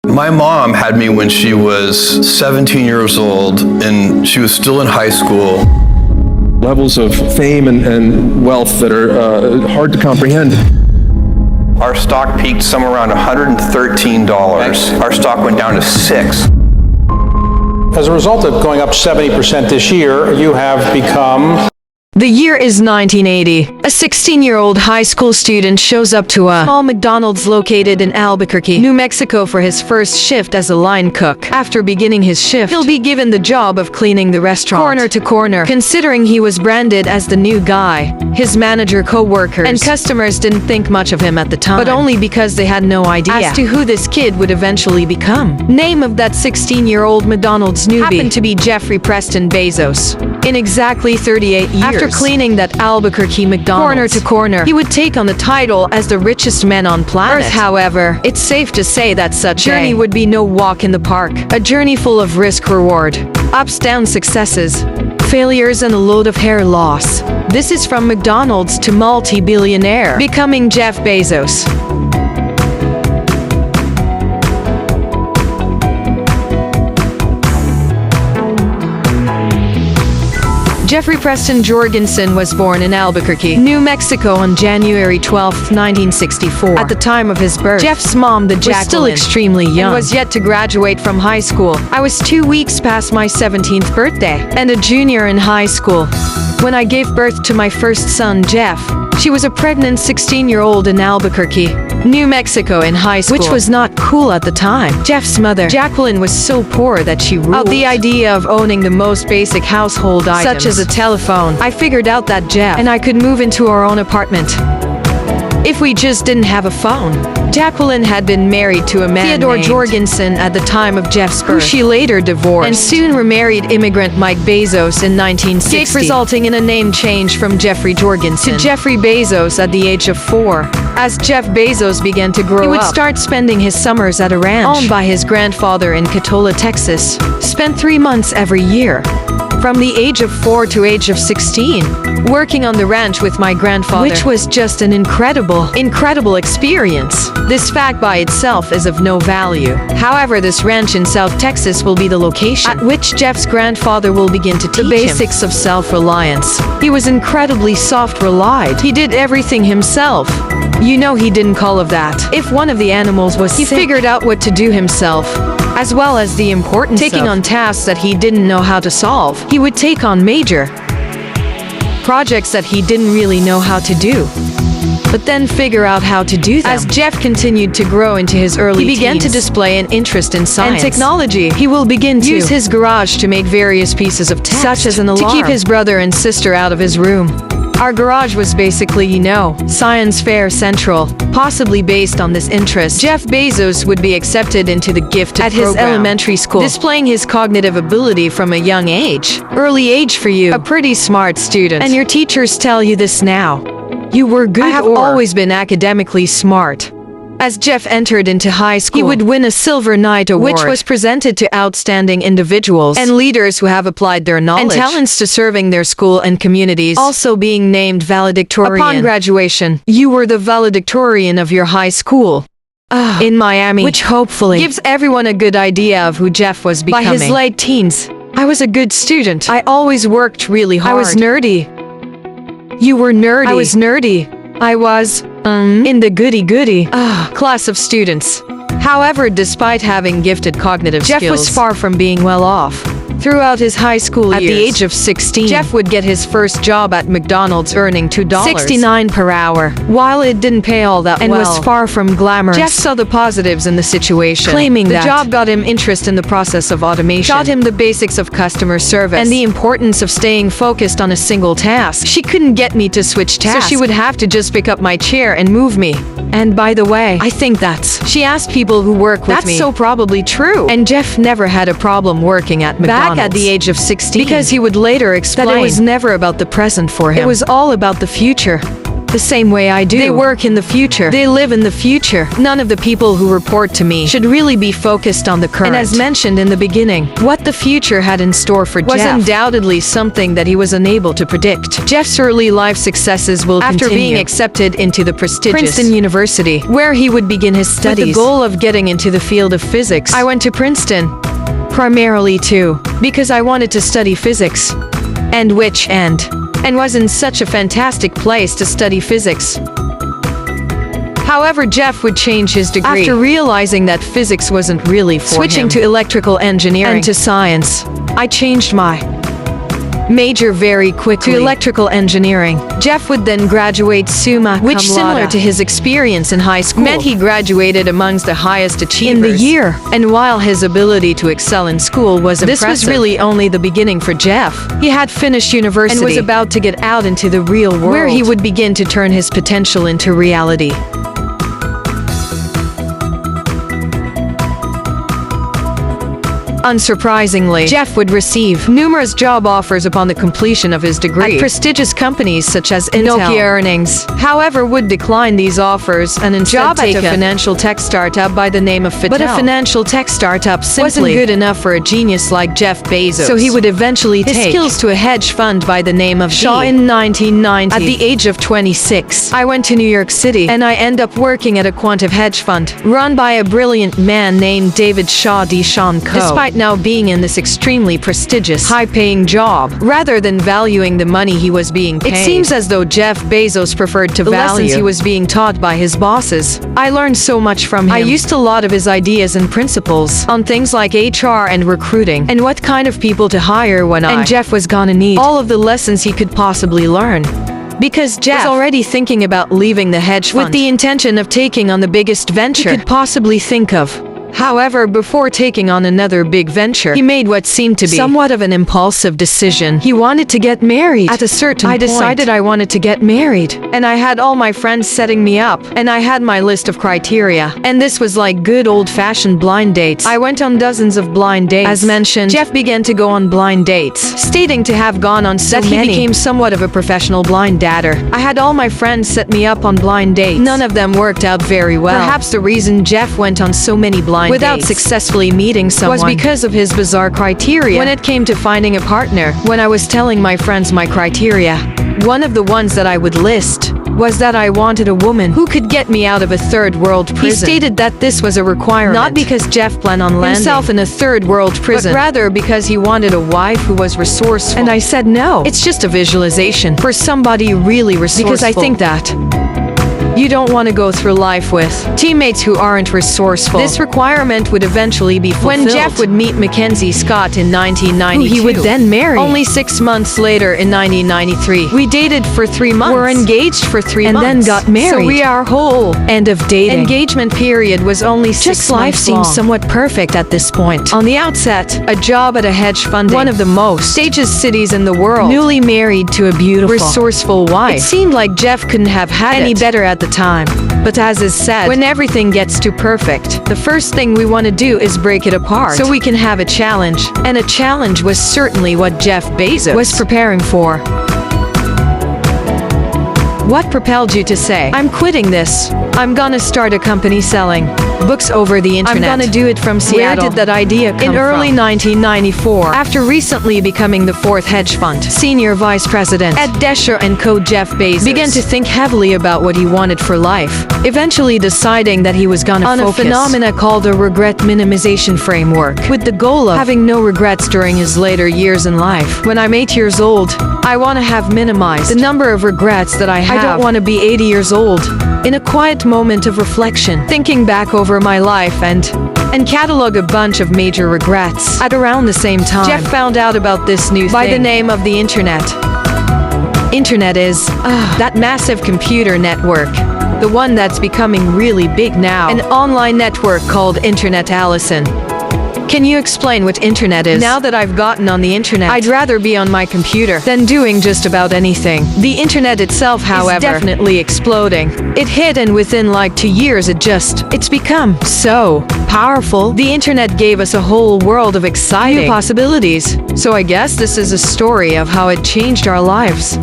My mom had me when she was 17 years old, and she was still in high school. Levels of fame and wealth that are hard to comprehend. Our stock peaked somewhere around $113. Our stock went down to $6. As a result of going up 70% this year, you have become... The year is 1980. A 16-year-old high school student shows up to a small McDonald's located in Albuquerque, New Mexico for his first shift as a line cook. After beginning his shift, he'll be given the job of cleaning the restaurant corner to corner. Considering he was branded as the new guy, his manager, co-workers, and customers didn't think much of him at the time, but only because they had no idea as to who this kid would eventually become. Name of that 16-year-old McDonald's newbie happened to be Jeffrey Preston Bezos. In exactly 38 years, after cleaning that Albuquerque McDonald's corner to corner, he would take on the title as the richest man on planet Earth. However, it's safe to say that such journey would be no walk in the park. A journey full of risk-reward, ups, downs, successes, failures, and a load of hair loss. This is from McDonald's to multi-billionaire, becoming Jeff Bezos. Jeffrey Preston Jorgensen was born in Albuquerque, New Mexico on January 12, 1964. At the time of his birth, Jeff's mom, the Jacqueline, was still extremely young and was yet to graduate from high school. I was 2 weeks past my 17th birthday and a junior in high school when I gave birth to my first son, Jeff. She was a pregnant 16-year-old in Albuquerque, New Mexico in high school, which was not cool at the time. Jeff's mother, Jacqueline, was so poor that she ruled out the idea of owning the most basic household items, such as a telephone. I figured out that Jeff and I could move into our own apartment if we just didn't have a phone. Jacqueline had been married to a man Theodore named Jorgensen at the time of Jeff's birth, who she later divorced, and soon remarried immigrant Mike Bezos in 1960, resulting in a name change from Jeffrey Jorgensen to Jeffrey Bezos at the age of 4. As Jeff Bezos began to grow up, he would start spending his summers at a ranch owned by his grandfather in Cotulla, Texas. Spent 3 months every year, from the age of 4 to age of 16, working on the ranch with my grandfather, which was just an incredible experience. This fact by itself is of no value. However, this ranch in South Texas will be the location at which Jeff's grandfather will begin to teach the basics of self-reliance. He was incredibly soft-relied. He did everything himself. You know, he didn't call of that. If one of the animals was sick, he figured out what to do himself, as well as the importance of taking on tasks that he didn't know how to solve. He would take on major projects that he didn't really know how to do, but then figure out how to do them. As Jeff continued to grow into his early teens, he began to display an interest in science and technology. He will begin to use his garage to make various pieces of tech, such as an alarm, to keep his brother and sister out of his room. Our garage was basically, science fair central. Possibly based on this interest, Jeff Bezos would be accepted into the gifted at his elementary school, displaying his cognitive ability from a young age. Early age for you, a pretty smart student. And your teachers tell you this now. You were good. I have always been academically smart. As Jeff entered into high school, he would win a Silver Knight Award, which was presented to outstanding individuals and leaders who have applied their knowledge and talents to serving their school and communities, also being named valedictorian. Upon graduation, you were the valedictorian of your high school in Miami, which hopefully gives everyone a good idea of who Jeff was becoming. By his late teens, I was a good student. I always worked really hard. I was nerdy. You were nerdy. I was nerdy. I was in the goody-goody class of students. However, despite having gifted cognitive skills, Jeff was far from being well off. Throughout his high school years, at the age of 16, Jeff would get his first job at McDonald's earning $2.69 per hour. While it didn't pay all that well and was far from glamorous, Jeff saw the positives in the situation, claiming that the job got him interest in the process of automation, taught him the basics of customer service, and the importance of staying focused on a single task. She couldn't get me to switch tasks, so she would have to just pick up my chair and move me. And by the way, I think she asked people who work with me. That's so probably true. And Jeff never had a problem working at McDonald's. Back at the age of 16, because he would later explain that it was never about the present for him. It was all about the future. the same way I do. They work in the future. They live in the future. None of the people who report to me should really be focused on the current. And as mentioned in the beginning, what the future had in store for Jeff was undoubtedly something that he was unable to predict. Jeff's early life successes will continue. After being accepted into the prestigious Princeton University, where he would begin his studies with the goal of getting into the field of physics. I went to Princeton, primarily too, because I wanted to study physics. And was in such a fantastic place to study physics. However, Jeff would change his degree after realizing that physics wasn't really for him. Switching to electrical engineering and to science, I changed my major very quickly to electrical engineering. Jeff would then graduate summa cum laude, which, similar to his experience in high school, meant he graduated amongst the highest achievers in the year. And while his ability to excel in school was impressive, this was really only the beginning for Jeff. He had finished university and was about to get out into the real world, where he would begin to turn his potential into reality. Unsurprisingly, Jeff would receive numerous job offers upon the completion of his degree at prestigious companies such as Intel. Nokia earnings, however, would decline these offers and instead take a financial tech startup by the name of Fattel. But a financial tech startup simply wasn't good enough for a genius like Jeff Bezos, so he would eventually take his skills to a hedge fund by the name of Shaw in 1990. At the age of 26, I went to New York City and I ended up working at a quantitative hedge fund run by a brilliant man named David Shaw Deshawn Co. Despite now being in this extremely prestigious, high-paying job, rather than valuing the money he was being paid, it seems as though Jeff Bezos preferred to value the lessons he was being taught by his bosses. I learned so much from him. I used a lot of his ideas and principles on things like HR and recruiting, and what kind of people to hire when Jeff was gonna need all of the lessons he could possibly learn. Because Jeff was already thinking about leaving the hedge fund with the intention of taking on the biggest venture he could possibly think of. However, before taking on another big venture, he made what seemed to be somewhat of an impulsive decision. He wanted to get married. At a certain point, I decided I wanted to get married. And I had all my friends setting me up. And I had my list of criteria. And this was like good old-fashioned blind dates. I went on dozens of blind dates. As mentioned, Jeff began to go on blind dates, stating to have gone on so many. He became somewhat of a professional blind dater. I had all my friends set me up on blind dates. None of them worked out very well. Perhaps the reason Jeff went on so many blind without dates successfully meeting someone was because of his bizarre criteria. When it came to finding a partner, when I was telling my friends my criteria, one of the ones that I would list was that I wanted a woman who could get me out of a third world prison. He stated that this was a requirement, not because Jeff planned on landing himself in a third world prison, but rather because he wanted a wife who was resourceful. And I said no. It's just a visualization for somebody really resourceful. Because I think that you don't want to go through life with teammates who aren't resourceful. This requirement would eventually be fulfilled when Jeff would meet Mackenzie Scott in 1992. Who he would then marry. Only 6 months later, in 1993, we dated for 3 months. Were engaged for 3 months. And then got married. So we are whole. End of dating. Engagement period was only 6 months long. Life seemed somewhat perfect at this point. On the outset, a job at a hedge fund, one of the most prestigious cities in the world. Newly married to a beautiful, resourceful wife. It seemed like Jeff couldn't have had any better at the time. But as is said, when everything gets too perfect, the first thing we want to do is break it apart so we can have a challenge. And a challenge was certainly what Jeff Bezos was preparing for. What propelled you to say, I'm quitting this. I'm gonna start a company selling books over the internet. I'm gonna do it from Seattle. Where did that idea come from? In early 1994, after recently becoming the 4th hedge fund senior vice president at Desher & Co., Jeff Bezos began to think heavily about what he wanted for life, eventually deciding that he was gonna focus on a phenomena called a regret minimization framework, with the goal of having no regrets during his later years in life. When I'm 8 years old, I want to have minimized the number of regrets that I have. I don't want to be 80 years old. In a quiet moment of reflection, thinking back over my life and catalog a bunch of major regrets. At around the same time, Jeff found out about this new thing by the name of the internet. Internet is that massive computer network, the one that's becoming really big now, an online network called Internet. Allison, can you explain what internet is? Now that I've gotten on the internet, I'd rather be on my computer than doing just about anything. The internet itself, however, is definitely exploding. It hit, and within like 2 years it's become so powerful. The internet gave us a whole world of exciting new possibilities. So I guess this is a story of how it changed our lives.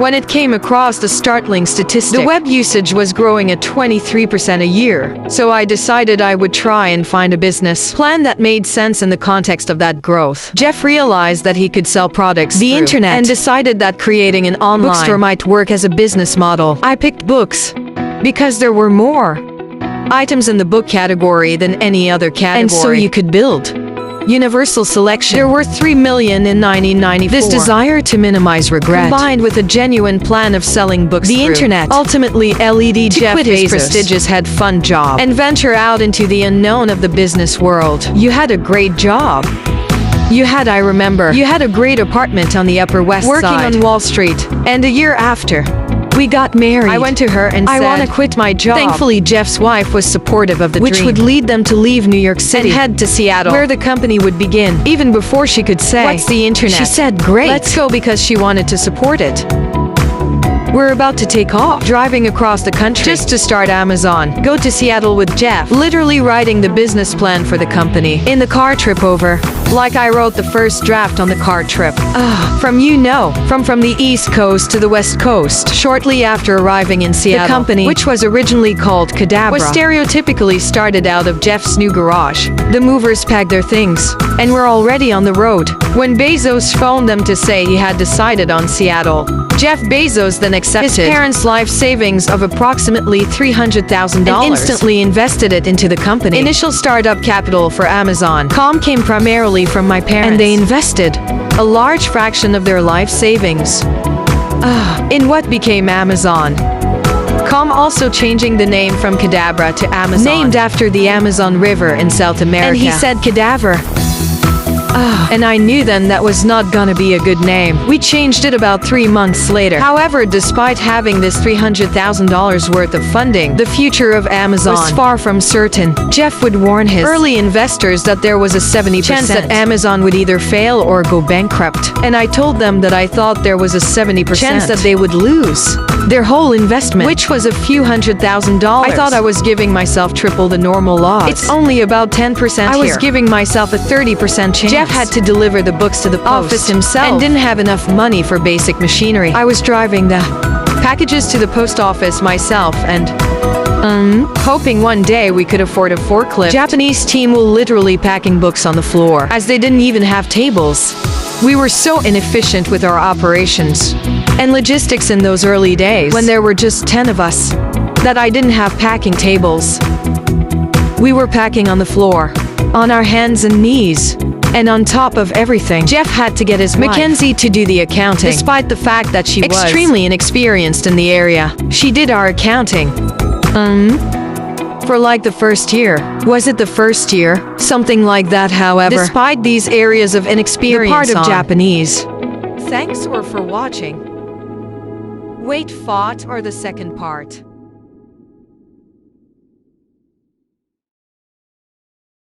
when it came across the startling statistic. The web usage was growing at 23% a year, so I decided I would try and find a business plan that made sense in the context of that growth. Jeff realized that he could sell products the internet and decided that creating an online bookstore might work as a business model. I picked books because there were more items in the book category than any other category, and so you could build universal selection. There were 3 million in 1994. This desire to minimize regret, combined with a genuine plan of selling books the internet, ultimately led Jeff Bezos his prestigious head fund job and venture out into the unknown of the business world. You had a great job. You had a great apartment on the Upper West Side, working on Wall Street. And a year after, we got married. I went to her and said, I want to quit my job. Thankfully, Jeff's wife was supportive of the dream, which would lead them to leave New York City and head to Seattle, where the company would begin. Even before she could say, what's the internet? She said, great, let's go, because she wanted to support it. We're about to take off, driving across the country just to start Amazon. Go to Seattle with Jeff, literally writing the business plan for the company. In the car trip over, like I wrote the first draft on the car trip. From the East Coast to the West Coast. Shortly after arriving in Seattle, the company, which was originally called Cadabra, was stereotypically started out of Jeff's new garage. The movers packed their things and were already on the road when Bezos phoned them to say he had decided on Seattle. Jeff Bezos then accepted his parents' life savings of approximately $300,000 and instantly invested it into the company. Initial startup capital for Amazon.com came primarily from my parents, and they invested a large fraction of their life savings in what became Amazon.com, also changing the name from Cadabra to Amazon, named after the Amazon River in South America. And he said cadaver. And I knew then that was not gonna be a good name. We changed it about 3 months later. However, despite having this $300,000 worth of funding, the future of Amazon was far from certain. Jeff would warn his early investors that there was a 70% chance that Amazon would either fail or go bankrupt. And I told them that I thought there was a 70% chance that they would lose their whole investment, which was a few $100,000. I thought I was giving myself triple the normal odds. It's only about 10% I was giving myself a 30% chance. Jeff had to deliver the books to the office himself and didn't have enough money for basic machinery. I was driving the packages to the post office myself and hoping one day we could afford a forklift. Japanese team were literally packing books on the floor, as they didn't even have tables. We were so inefficient with our operations and logistics in those early days, when there were just 10 of us, that I didn't have packing tables. We were packing on the floor, on our hands and knees. And on top of everything, Jeff had to get his wife, Mackenzie, to do the accounting. Despite the fact that she was extremely inexperienced in the area, she did our accounting. For like the first year. Was it the first year? Something like that, however. Despite these areas of inexperience, the part of Japanese. Thanks for watching. Wait, fought or the second part.